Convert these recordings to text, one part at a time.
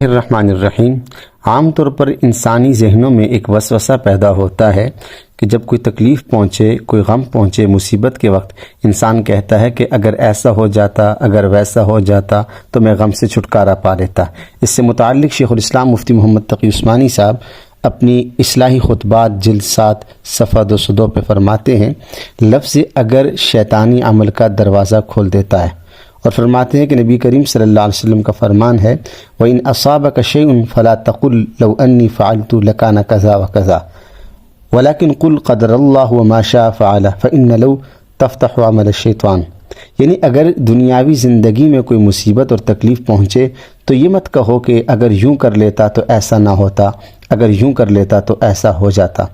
الرحمن الرحیم۔ عام طور پر انسانی ذہنوں میں ایک وسوسہ پیدا ہوتا ہے کہ جب کوئی تکلیف پہنچے، کوئی غم پہنچے، مصیبت کے وقت انسان کہتا ہے کہ اگر ایسا ہو جاتا، اگر ویسا ہو جاتا تو میں غم سے چھٹکارا پا لیتا۔ اس سے متعلق شیخ الاسلام مفتی محمد تقی عثمانی صاحب اپنی اصلاحی خطبات جلد 7 صفحہ 202 پہ فرماتے ہیں، لفظ اگر شیطانی عمل کا دروازہ کھول دیتا ہے، اور فرماتے ہیں کہ نبی کریم صلی اللہ علیہ وسلم کا فرمان ہے، وَإِنْ أَصَابَكَ شَيْءٌ فَلَا تَقُلْ لَوْ أَنِّي فَعَلْتُ لَكَانَ كَذَا وَكَذَا وَلَكِنْ قُلْ قَدَرَ اللَّهُ وَمَا شَاءَ فَعَلَ فَإِنَّ لَوْ تَفْتَحُ عَمَلَ الشَّيْطَانِ۔ یعنی اگر دنیاوی زندگی میں کوئی مصیبت اور تکلیف پہنچے تو یہ مت کہو کہ اگر یوں کر لیتا تو ایسا نہ ہوتا، اگر یوں کر لیتا تو ایسا ہو جاتا۔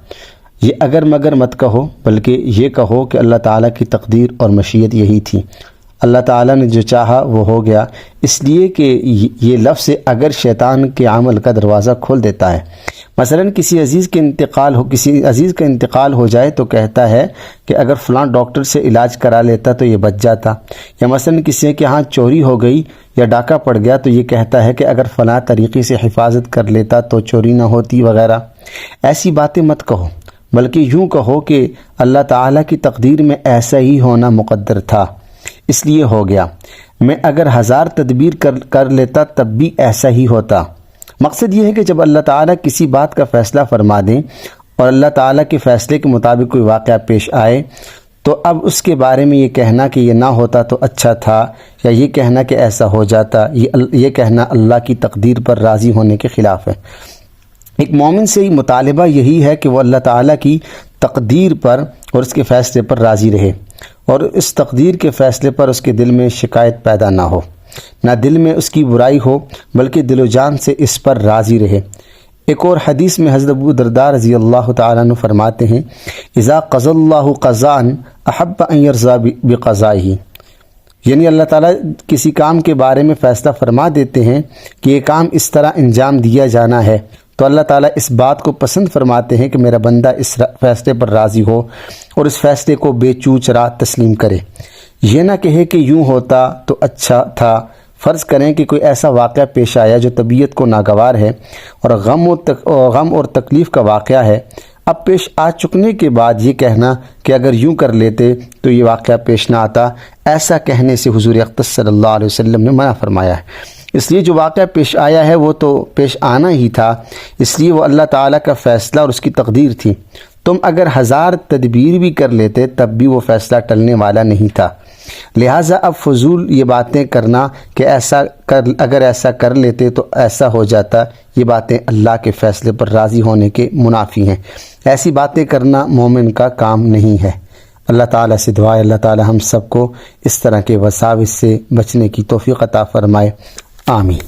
یہ اگر مگر مت کہو، بلکہ یہ کہو کہ اللہ تعالیٰ کی تقدیر اور مشیت یہی تھی، اللہ تعالیٰ نے جو چاہا وہ ہو گیا۔ اس لیے کہ یہ لفظ اگر شیطان کے عمل کا دروازہ کھول دیتا ہے۔ مثلا کسی عزیز کا انتقال ہو جائے تو کہتا ہے کہ اگر فلاں ڈاکٹر سے علاج کرا لیتا تو یہ بچ جاتا، یا مثلا کسی کے ہاں چوری ہو گئی یا ڈاکہ پڑ گیا تو یہ کہتا ہے کہ اگر فلاں طریقے سے حفاظت کر لیتا تو چوری نہ ہوتی وغیرہ۔ ایسی باتیں مت کہو، بلکہ یوں کہو کہ اللہ تعالیٰ کی تقدیر میں ایسا ہی ہونا مقدر تھا، اس لیے ہو گیا۔ میں اگر 1000 تدبیر کر لیتا تب بھی ایسا ہی ہوتا۔ مقصد یہ ہے کہ جب اللہ تعالیٰ کسی بات کا فیصلہ فرما دیں اور اللہ تعالیٰ کے فیصلے کے مطابق کوئی واقعہ پیش آئے تو اب اس کے بارے میں یہ کہنا کہ یہ نہ ہوتا تو اچھا تھا، یا یہ کہنا کہ ایسا ہو جاتا، یہ کہنا اللہ کی تقدیر پر راضی ہونے کے خلاف ہے۔ ایک مومن سے مطالبہ یہی ہے کہ وہ اللہ تعالیٰ کی تقدیر پر اور اس کے فیصلے پر راضی رہے، اور اس تقدیر کے فیصلے پر اس کے دل میں شکایت پیدا نہ ہو، نہ دل میں اس کی برائی ہو، بلکہ دل و جان سے اس پر راضی رہے۔ ایک اور حدیث میں حضرت ابو درداء رضی اللہ تعالیٰ عنہ فرماتے ہیں، اذا قضى اللہ قضاء احب ان يرضى بقضائه، یعنی اللہ تعالیٰ کسی کام کے بارے میں فیصلہ فرما دیتے ہیں کہ یہ کام اس طرح انجام دیا جانا ہے، تو اللہ تعالیٰ اس بات کو پسند فرماتے ہیں کہ میرا بندہ اس فیصلے پر راضی ہو اور اس فیصلے کو بے چوچ راہ تسلیم کرے۔ یہ نہ کہے کہ یوں ہوتا تو اچھا تھا۔ فرض کریں کہ کوئی ایسا واقعہ پیش آیا جو طبیعت کو ناگوار ہے اور غم اور تکلیف کا واقعہ ہے، اب پیش آ چکنے کے بعد یہ کہنا کہ اگر یوں کر لیتے تو یہ واقعہ پیش نہ آتا، ایسا کہنے سے حضور اقدس صلی اللہ علیہ وسلم نے منع فرمایا ہے۔ اس لیے جو واقعہ پیش آیا ہے وہ تو پیش آنا ہی تھا، اس لیے وہ اللہ تعالیٰ کا فیصلہ اور اس کی تقدیر تھی۔ تم اگر 1000 تدبیر بھی کر لیتے تب بھی وہ فیصلہ ٹلنے والا نہیں تھا۔ لہٰذا اب فضول یہ باتیں کرنا کہ اگر ایسا کر لیتے تو ایسا ہو جاتا، یہ باتیں اللہ کے فیصلے پر راضی ہونے کے منافی ہیں۔ ایسی باتیں کرنا مومن کا کام نہیں ہے۔ اللہ تعالیٰ سے دعا ہے اللہ تعالیٰ ہم سب کو اس طرح کے وساوس سے بچنے کی توفیق عطا فرمائے، آمین۔